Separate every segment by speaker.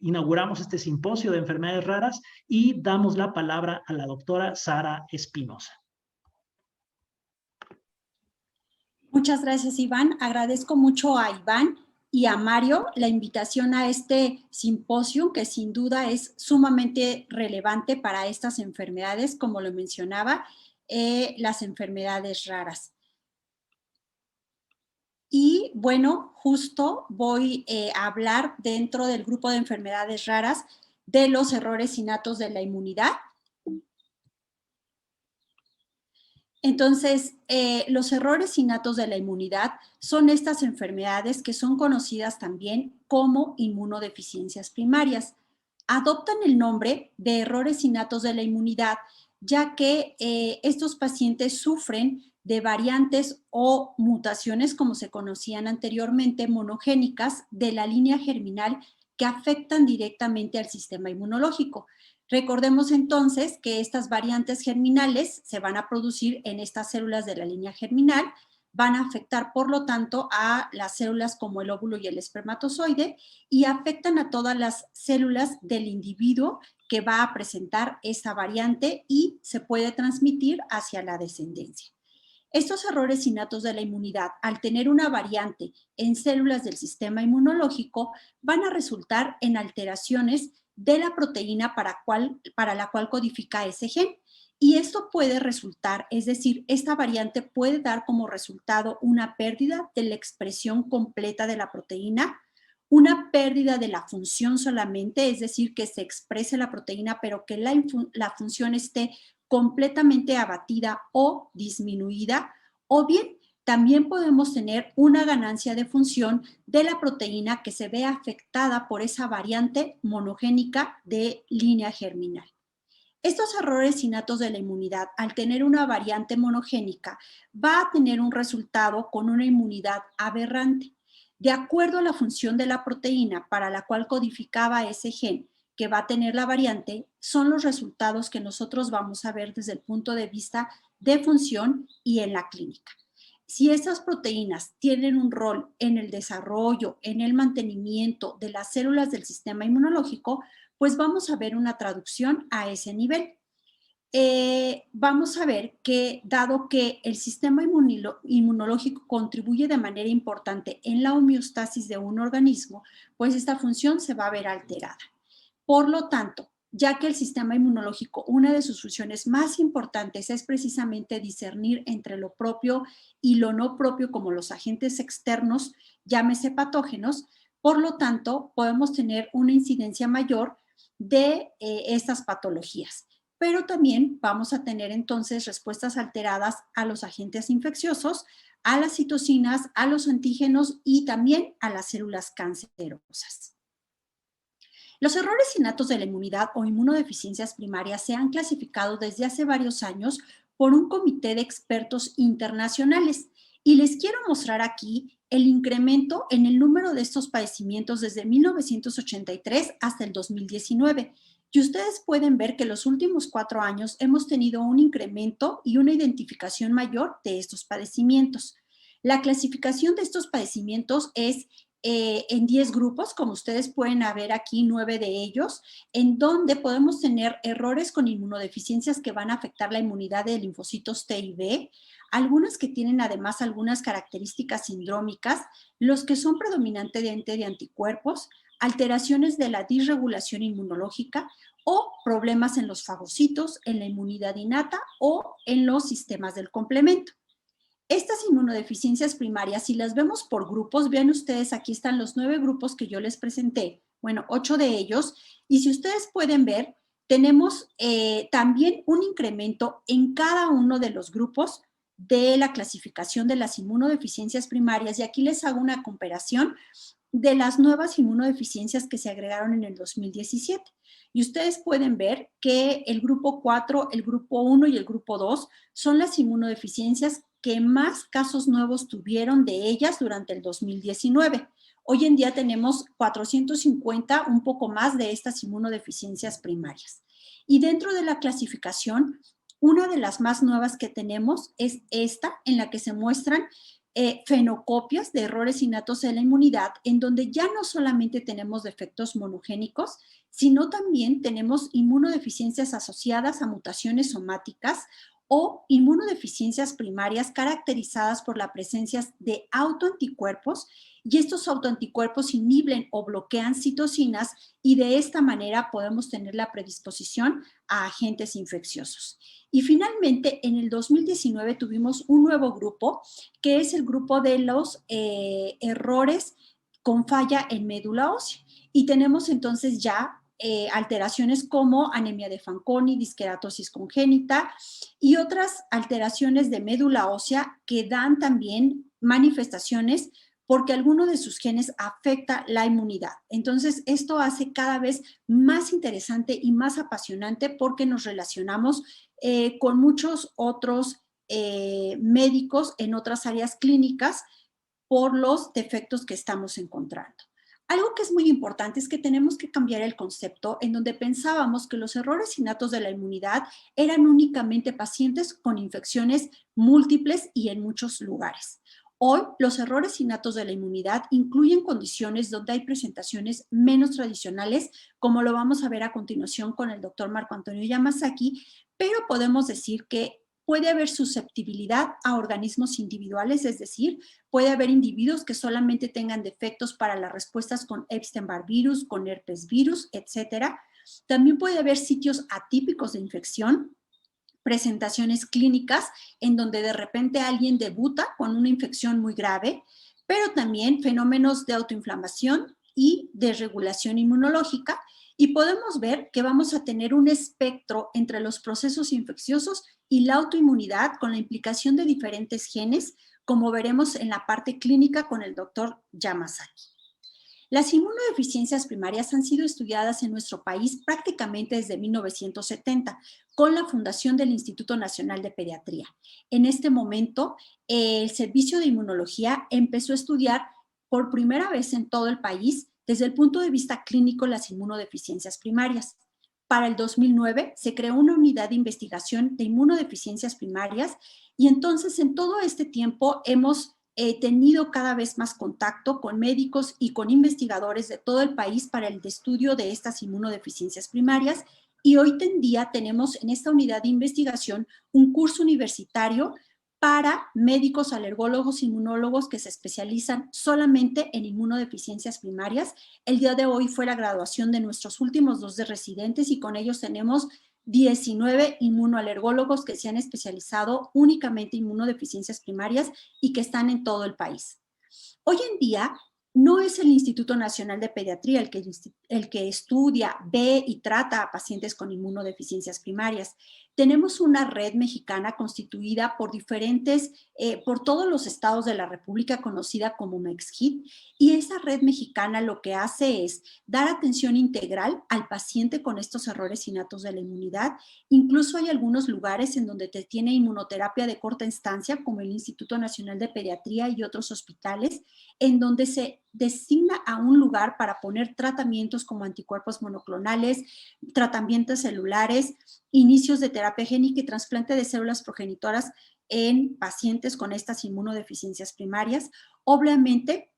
Speaker 1: inauguramos este simposio de enfermedades raras y damos la palabra a la doctora Sara Espinosa.
Speaker 2: Muchas gracias, Iván. Agradezco mucho a Iván y a Mario la invitación a este simposio, que sin duda es sumamente relevante para estas enfermedades, como lo mencionaba, las enfermedades raras. Y bueno, justo voy a hablar dentro del grupo de enfermedades raras de los errores innatos de la inmunidad. Entonces, los errores innatos de la inmunidad son estas enfermedades que son conocidas también como inmunodeficiencias primarias. Adoptan el nombre de errores innatos de la inmunidad, ya que estos pacientes sufren de variantes o mutaciones, como se conocían anteriormente, monogénicas de la línea germinal que afectan directamente al sistema inmunológico. Recordemos entonces que estas variantes germinales se van a producir en estas células de la línea germinal, van a afectar, por lo tanto, a las células como el óvulo y el espermatozoide y afectan a todas las células del individuo que va a presentar esta variante y se puede transmitir hacia la descendencia. Estos errores innatos de la inmunidad, al tener una variante en células del sistema inmunológico, van a resultar en alteraciones de la proteína para la cual codifica ese gen. Y esto puede resultar, es decir, esta variante puede dar como resultado una pérdida de la expresión completa de la proteína, una pérdida de la función solamente, es decir, que se exprese la proteína, pero que la función esté completamente abatida o disminuida, o bien también podemos tener una ganancia de función de la proteína que se ve afectada por esa variante monogénica de línea germinal. Estos errores innatos de la inmunidad, al tener una variante monogénica, va a tener un resultado con una inmunidad aberrante. De acuerdo a la función de la proteína para la cual codificaba ese gen que va a tener la variante, son los resultados que nosotros vamos a ver desde el punto de vista de función y en la clínica. Si estas proteínas tienen un rol en el desarrollo, en el mantenimiento de las células del sistema inmunológico, pues vamos a ver una traducción a ese nivel. Vamos a ver que, dado que el sistema inmunológico contribuye de manera importante en la homeostasis de un organismo, pues esta función se va a ver alterada. Por lo tanto, ya que el sistema inmunológico, una de sus funciones más importantes es precisamente discernir entre lo propio y lo no propio como los agentes externos, llámese patógenos, por lo tanto, podemos tener una incidencia mayor de estas patologías. Pero también vamos a tener entonces respuestas alteradas a los agentes infecciosos, a las citocinas, a los antígenos y también a las células cancerosas. Los errores innatos de la inmunidad o inmunodeficiencias primarias se han clasificado desde hace varios años por un comité de expertos internacionales y les quiero mostrar aquí el incremento en el número de estos padecimientos desde 1983 hasta el 2019. Y ustedes pueden ver que los últimos 4 años hemos tenido un incremento y una identificación mayor de estos padecimientos. La clasificación de estos padecimientos es en 10 grupos, como ustedes pueden ver aquí 9 de ellos, en donde podemos tener errores con inmunodeficiencias que van a afectar la inmunidad de linfocitos T y B, algunas que tienen además algunas características sindrómicas, los que son predominantemente de anticuerpos, alteraciones de la disregulación inmunológica o problemas en los fagocitos, en la inmunidad innata o en los sistemas del complemento. Estas inmunodeficiencias primarias, si las vemos por grupos, vean ustedes, aquí están los 9 grupos que yo les presenté, bueno, 8 de ellos, y si ustedes pueden ver, tenemos también un incremento en cada uno de los grupos de la clasificación de las inmunodeficiencias primarias, y aquí les hago una comparación de las nuevas inmunodeficiencias que se agregaron en el 2017. Y ustedes pueden ver que el grupo 4, el grupo 1 y el grupo 2 son las inmunodeficiencias que más casos nuevos tuvieron de ellas durante el 2019. Hoy en día tenemos 450, un poco más de estas inmunodeficiencias primarias. Y dentro de la clasificación, una de las más nuevas que tenemos es esta, en la que se muestran fenocopias de errores innatos de la inmunidad, en donde ya no solamente tenemos defectos monogénicos, sino también tenemos inmunodeficiencias asociadas a mutaciones somáticas o inmunodeficiencias primarias caracterizadas por la presencia de autoanticuerpos, y estos autoanticuerpos inhiben o bloquean citocinas, y de esta manera podemos tener la predisposición a agentes infecciosos. Y finalmente, en el 2019 tuvimos un nuevo grupo, que es el grupo de los errores con falla en médula ósea. Y tenemos entonces ya alteraciones como anemia de Fanconi, disqueratosis congénita y otras alteraciones de médula ósea que dan también manifestaciones porque alguno de sus genes afecta la inmunidad. Entonces, esto hace cada vez más interesante y más apasionante porque nos relacionamos con muchos otros médicos en otras áreas clínicas por los defectos que estamos encontrando. Algo que es muy importante es que tenemos que cambiar el concepto en donde pensábamos que los errores innatos de la inmunidad eran únicamente pacientes con infecciones múltiples y en muchos lugares. Hoy, los errores innatos de la inmunidad incluyen condiciones donde hay presentaciones menos tradicionales, como lo vamos a ver a continuación con el doctor Marco Antonio Yamasaki, pero podemos decir que puede haber susceptibilidad a organismos individuales, es decir, puede haber individuos que solamente tengan defectos para las respuestas con Epstein-Barr virus, con herpes virus, etcétera. También puede haber sitios atípicos de infección, presentaciones clínicas en donde de repente alguien debuta con una infección muy grave, pero también fenómenos de autoinflamación y desregulación inmunológica, y podemos ver que vamos a tener un espectro entre los procesos infecciosos y la autoinmunidad con la implicación de diferentes genes, como veremos en la parte clínica con el doctor Yamasaki. Las inmunodeficiencias primarias han sido estudiadas en nuestro país prácticamente desde 1970, con la fundación del Instituto Nacional de Pediatría. En este momento, el Servicio de Inmunología empezó a estudiar por primera vez en todo el país, desde el punto de vista clínico, las inmunodeficiencias primarias. Para el 2009 se creó una unidad de investigación de inmunodeficiencias primarias, y entonces en todo este tiempo hemos tenido cada vez más contacto con médicos y con investigadores de todo el país para el estudio de estas inmunodeficiencias primarias, y hoy en día tenemos en esta unidad de investigación un curso universitario para médicos alergólogos, inmunólogos que se especializan solamente en inmunodeficiencias primarias. El día de hoy fue la graduación de nuestros últimos 2 de residentes, y con ellos tenemos 19 inmunoalergólogos que se han especializado únicamente en inmunodeficiencias primarias y que están en todo el país. Hoy en día no es el Instituto Nacional de Pediatría el que estudia, ve y trata a pacientes con inmunodeficiencias primarias. Tenemos una red mexicana constituida por por todos los estados de la República, conocida como MEXHIT, y esa red mexicana lo que hace es dar atención integral al paciente con estos errores innatos de la inmunidad. Incluso hay algunos lugares en donde te tiene inmunoterapia de corta instancia, como el Instituto Nacional de Pediatría y otros hospitales, en donde se designa a un lugar para poner tratamientos como anticuerpos monoclonales, tratamientos celulares, inicios de terapia génica y trasplante de células progenitoras en pacientes con estas inmunodeficiencias primarias. Obviamente,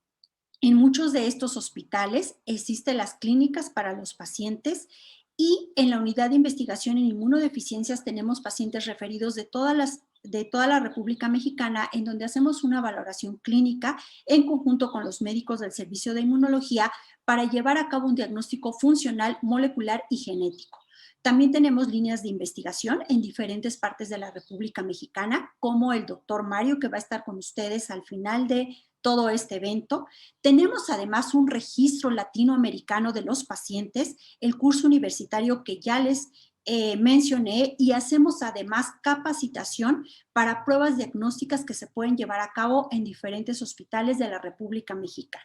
Speaker 2: en muchos de estos hospitales existen las clínicas para los pacientes, y en la unidad de investigación en inmunodeficiencias tenemos pacientes referidos de toda la República Mexicana, en donde hacemos una valoración clínica en conjunto con los médicos del Servicio de Inmunología para llevar a cabo un diagnóstico funcional, molecular y genético. También tenemos líneas de investigación en diferentes partes de la República Mexicana, como el doctor Mario, que va a estar con ustedes al final de todo este evento. Tenemos además un registro latinoamericano de los pacientes, el curso universitario que ya les mencioné, y hacemos además capacitación para pruebas diagnósticas que se pueden llevar a cabo en diferentes hospitales de la República Mexicana.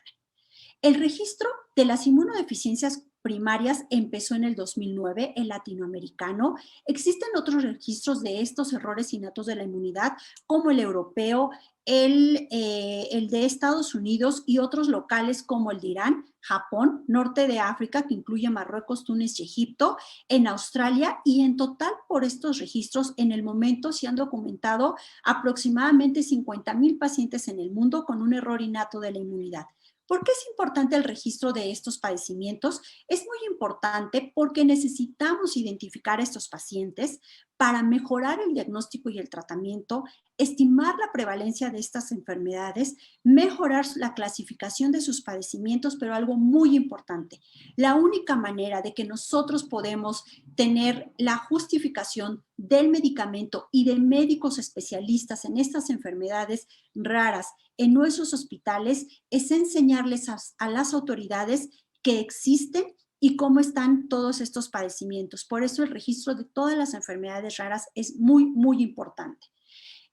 Speaker 2: El registro de las inmunodeficiencias primarias empezó en el 2009, el latinoamericano. Existen otros registros de estos errores innatos de la inmunidad, como el europeo, el de Estados Unidos y otros locales como el de Irán, Japón, norte de África, que incluye Marruecos, Túnez y Egipto, en Australia, y en total por estos registros en el momento se han documentado aproximadamente 50,000 pacientes en el mundo con un error innato de la inmunidad. ¿Por qué es importante el registro de estos padecimientos? Es muy importante porque necesitamos identificar a estos pacientes para mejorar el diagnóstico y el tratamiento, estimar la prevalencia de estas enfermedades, mejorar la clasificación de sus padecimientos, pero algo muy importante, la única manera de que nosotros podemos tener la justificación del medicamento y de médicos especialistas en estas enfermedades raras en nuestros hospitales es enseñarles a las autoridades que existen y cómo están todos estos padecimientos. Por eso el registro de todas las enfermedades raras es muy, muy importante.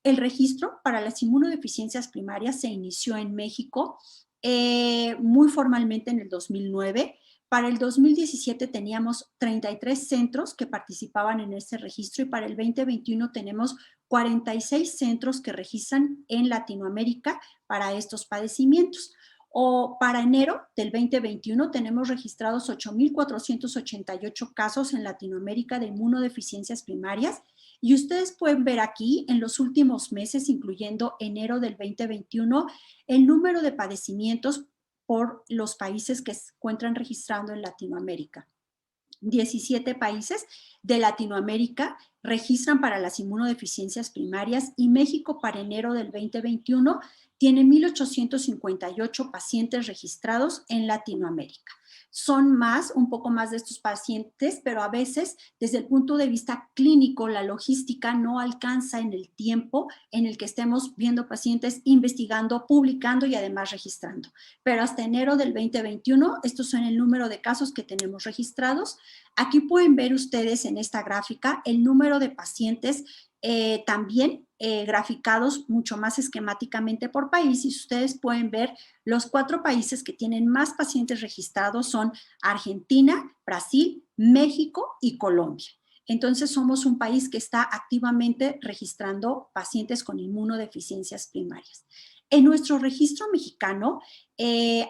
Speaker 2: El registro para las inmunodeficiencias primarias se inició en México muy formalmente en el 2009. Para el 2017 teníamos 33 centros que participaban en este registro y para el 2021 tenemos 46 centros que registran en Latinoamérica para estos padecimientos. O para enero del 2021 tenemos registrados 8,488 casos en Latinoamérica de inmunodeficiencias primarias y ustedes pueden ver aquí en los últimos meses, incluyendo enero del 2021, el número de padecimientos por los países que se encuentran registrando en Latinoamérica. 17 países de Latinoamérica registran para las inmunodeficiencias primarias y México para enero del 2021 tiene 1,858 pacientes registrados en Latinoamérica. Son un poco más de estos pacientes, pero a veces desde el punto de vista clínico la logística no alcanza en el tiempo en el que estemos viendo pacientes, investigando, publicando y además registrando. Pero hasta enero del 2021, estos son el número de casos que tenemos registrados. Aquí pueden ver ustedes en esta gráfica el número de pacientes también graficados mucho más esquemáticamente por país y ustedes pueden ver los 4 países que tienen más pacientes registrados son Argentina, Brasil, México y Colombia. Entonces somos un país que está activamente registrando pacientes con inmunodeficiencias primarias. En nuestro registro mexicano,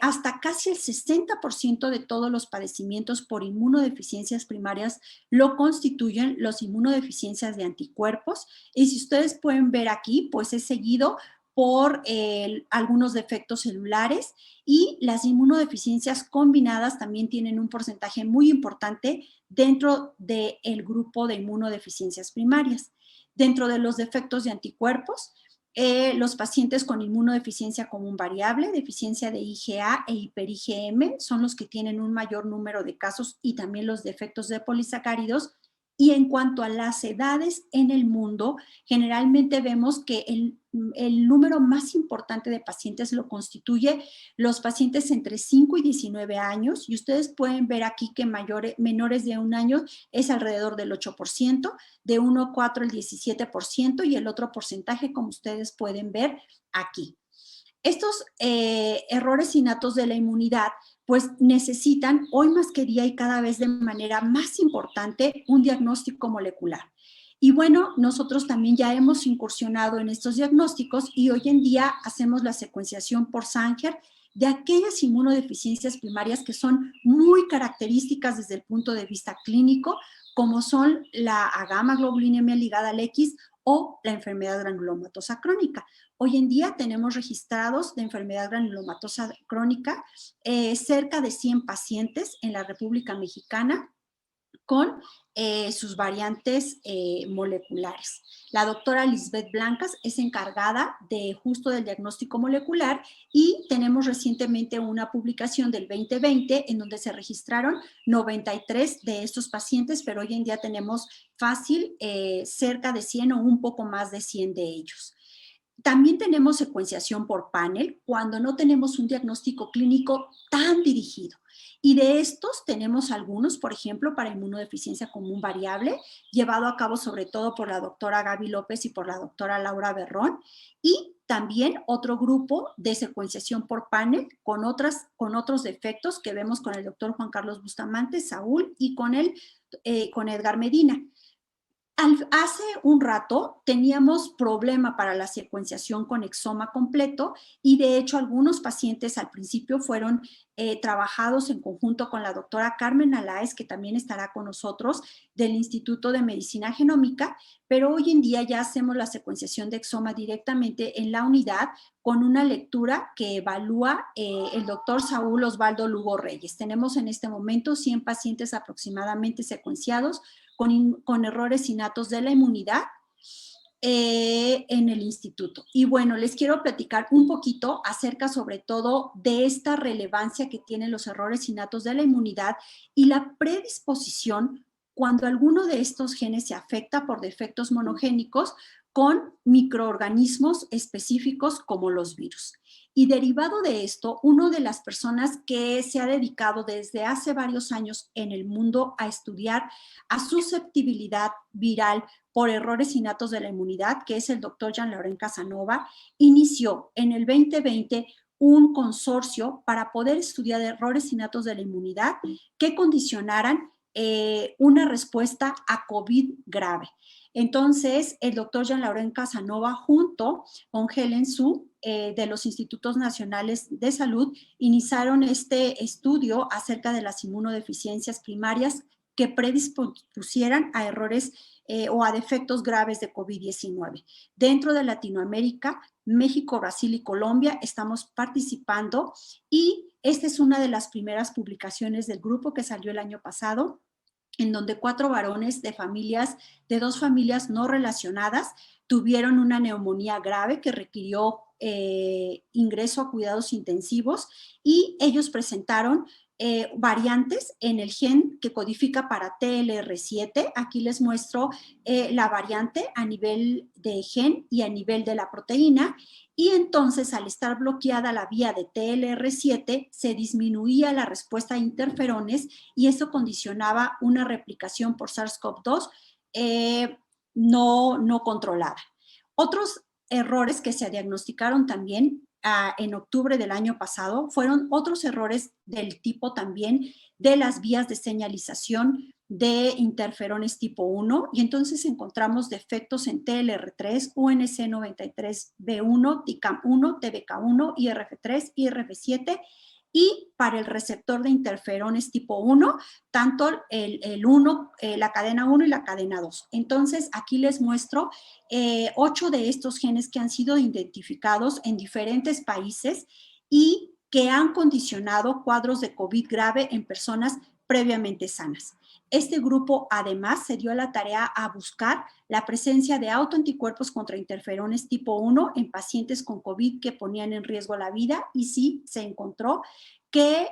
Speaker 2: hasta casi el 60% de todos los padecimientos por inmunodeficiencias primarias lo constituyen los inmunodeficiencias de anticuerpos. Y si ustedes pueden ver aquí, pues es seguido por algunos defectos celulares y las inmunodeficiencias combinadas también tienen un porcentaje muy importante dentro del grupo de inmunodeficiencias primarias. Dentro de los defectos de anticuerpos, los pacientes con inmunodeficiencia común variable, deficiencia de IgA e hiper-IgM son los que tienen un mayor número de casos y también los defectos de polisacáridos. Y en cuanto a las edades en el mundo, generalmente vemos que el número más importante de pacientes lo constituye los pacientes entre 5 y 19 años y ustedes pueden ver aquí que menores de 1 año es alrededor del 8%, de 1 a 4 el 17% y el otro porcentaje como ustedes pueden ver aquí. Estos errores innatos de la inmunidad pues necesitan hoy más que día y cada vez de manera más importante un diagnóstico molecular. Y bueno, nosotros también ya hemos incursionado en estos diagnósticos y hoy en día hacemos la secuenciación por Sanger de aquellas inmunodeficiencias primarias que son muy características desde el punto de vista clínico, como son la gamma-globulinemia ligada al X o la enfermedad granulomatosa crónica. Hoy en día tenemos registrados de enfermedad granulomatosa crónica cerca de 100 pacientes en la República Mexicana con sus variantes moleculares. La doctora Lisbeth Blancas es encargada de justo del diagnóstico molecular y tenemos recientemente una publicación del 2020 en donde se registraron 93 de estos pacientes, pero hoy en día tenemos fácil cerca de 100 o un poco más de 100 de ellos. También tenemos secuenciación por panel cuando no tenemos un diagnóstico clínico tan dirigido. Y de estos tenemos algunos, por ejemplo, para inmunodeficiencia común variable, llevado a cabo sobre todo por la doctora Gaby López y por la doctora Laura Berrón. Y también otro grupo de secuenciación por panel con otros defectos que vemos con el doctor Juan Carlos Bustamante, Saúl, y con Edgar Medina. Hace un rato teníamos problema para la secuenciación con exoma completo y de hecho algunos pacientes al principio fueron trabajados en conjunto con la doctora Carmen Aláez, que también estará con nosotros, del Instituto de Medicina Genómica, pero hoy en día ya hacemos la secuenciación de exoma directamente en la unidad con una lectura que evalúa el doctor Saúl Osvaldo Lugo Reyes. Tenemos en este momento 100 pacientes aproximadamente secuenciados con errores innatos de la inmunidad en el instituto. Y bueno, les quiero platicar un poquito acerca sobre todo de esta relevancia que tienen los errores innatos de la inmunidad y la predisposición cuando alguno de estos genes se afecta por defectos monogénicos con microorganismos específicos como los virus. Y derivado de esto, una de las personas que se ha dedicado desde hace varios años en el mundo a estudiar a susceptibilidad viral por errores innatos de la inmunidad, que es el doctor Jean-Laurent Casanova, inició en el 2020 un consorcio para poder estudiar errores innatos de la inmunidad que condicionaran una respuesta a COVID grave. Entonces, el doctor Jean-Laurent Casanova, junto con Helen Su, de los Institutos Nacionales de Salud, iniciaron este estudio acerca de las inmunodeficiencias primarias que predispusieran a errores o a defectos graves de COVID-19. Dentro de Latinoamérica, México, Brasil y Colombia estamos participando y esta es una de las primeras publicaciones del grupo que salió el año pasado, en donde 4 varones de 2 familias no relacionadas tuvieron una neumonía grave que requirió ingreso a cuidados intensivos y ellos presentaron variantes en el gen que codifica para TLR7. Aquí les muestro la variante a nivel de gen y a nivel de la proteína. Y entonces, al estar bloqueada la vía de TLR7, se disminuía la respuesta a interferones y eso condicionaba una replicación por SARS-CoV-2 no controlada. Otros errores que se diagnosticaron también en octubre del año pasado fueron otros errores del tipo también de las vías de señalización de interferones tipo 1 y entonces encontramos defectos en TLR3, UNC93B1, TICAM1, TBK1, IRF3, IRF7 y para el receptor de interferones tipo 1, tanto el 1, la cadena 1 y la cadena 2. Entonces, aquí les muestro 8 de estos genes que han sido identificados en diferentes países y que han condicionado cuadros de COVID grave en personas previamente sanas. Este grupo además se dio a la tarea a buscar la presencia de autoanticuerpos contra interferones tipo 1 en pacientes con COVID que ponían en riesgo la vida y sí se encontró que,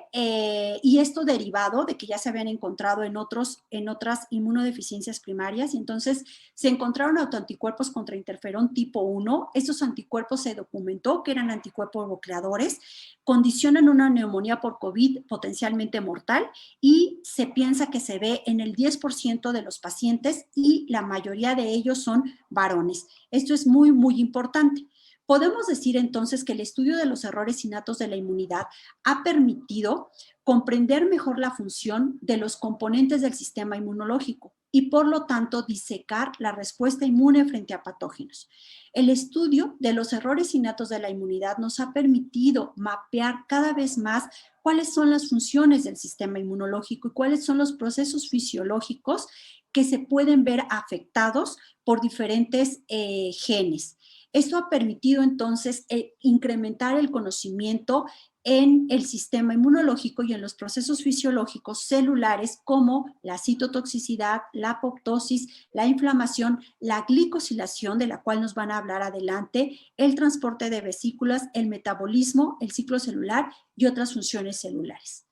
Speaker 2: y esto derivado de que ya se habían encontrado en otras inmunodeficiencias primarias, y entonces se encontraron autoanticuerpos contra interferón tipo 1. Estos anticuerpos se documentó que eran anticuerpos nucleadores, condicionan una neumonía por COVID potencialmente mortal y se piensa que se ve en el 10% de los pacientes y la mayoría de ellos son varones. Esto es muy, muy importante. Podemos decir entonces que el estudio de los errores innatos de la inmunidad ha permitido comprender mejor la función de los componentes del sistema inmunológico y por lo tanto disecar la respuesta inmune frente a patógenos. El estudio de los errores innatos de la inmunidad nos ha permitido mapear cada vez más cuáles son las funciones del sistema inmunológico y cuáles son los procesos fisiológicos que se pueden ver afectados por diferentes genes. Esto ha permitido entonces incrementar el conocimiento en el sistema inmunológico y en los procesos fisiológicos celulares como la citotoxicidad, la apoptosis, la inflamación, la glicosilación, de la cual nos van a hablar adelante, el transporte de vesículas, el metabolismo, el ciclo celular y otras funciones celulares.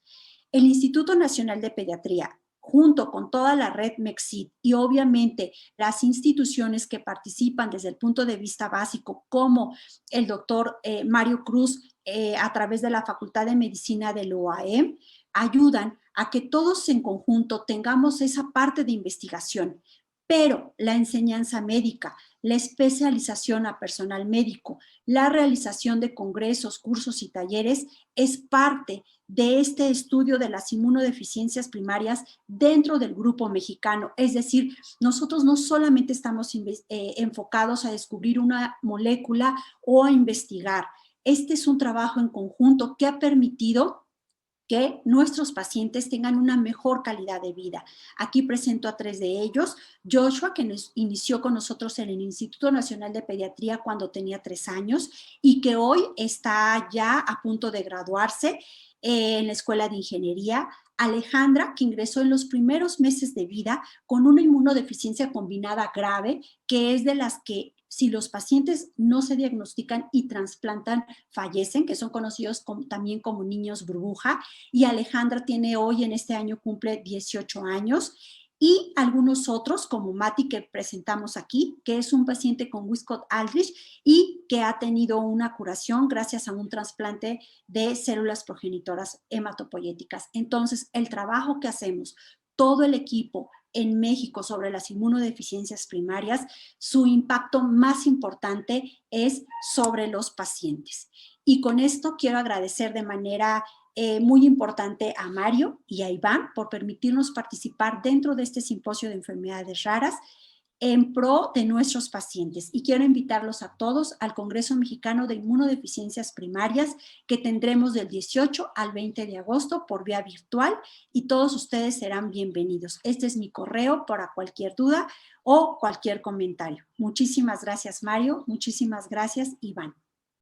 Speaker 2: El Instituto Nacional de Pediatría, junto con toda la red MEXID y obviamente las instituciones que participan desde el punto de vista básico, como el doctor Mario Cruz a través de la Facultad de Medicina del UAM, ayudan a que todos en conjunto tengamos esa parte de investigación. pero la enseñanza médica, la especialización a personal médico, la realización de congresos, cursos y talleres es parte de este estudio de las inmunodeficiencias primarias dentro del grupo mexicano. Es decir, nosotros no solamente estamos enfocados a descubrir una molécula o a investigar. Este es un trabajo en conjunto que ha permitido que nuestros pacientes tengan una mejor calidad de vida. Aquí presento a 3 de ellos. Joshua, que inició con nosotros en el Instituto Nacional de Pediatría cuando tenía 3 años y que hoy está ya a punto de graduarse en la Escuela de Ingeniería. Alejandra, que ingresó en los primeros meses de vida con una inmunodeficiencia combinada grave, que es de las que si los pacientes no se diagnostican y trasplantan, fallecen, que son conocidos también como niños burbuja. Y Alejandra tiene hoy, en este año, cumple 18 años. Y algunos otros, como Mati, que presentamos aquí, que es un paciente con Wiskott-Aldrich y que ha tenido una curación gracias a un trasplante de células progenitoras hematopoyéticas. Entonces, el trabajo que hacemos, todo el equipo en México sobre las inmunodeficiencias primarias, su impacto más importante es sobre los pacientes. Y con esto quiero agradecer de manera muy importante a Mario y a Iván por permitirnos participar dentro de este simposio de enfermedades raras en pro de nuestros pacientes. Y quiero invitarlos a todos al Congreso Mexicano de Inmunodeficiencias Primarias que tendremos del 18 al 20 de agosto por vía virtual y todos ustedes serán bienvenidos. Este es mi correo para cualquier duda o cualquier comentario. Muchísimas gracias, Mario. Muchísimas gracias, Iván.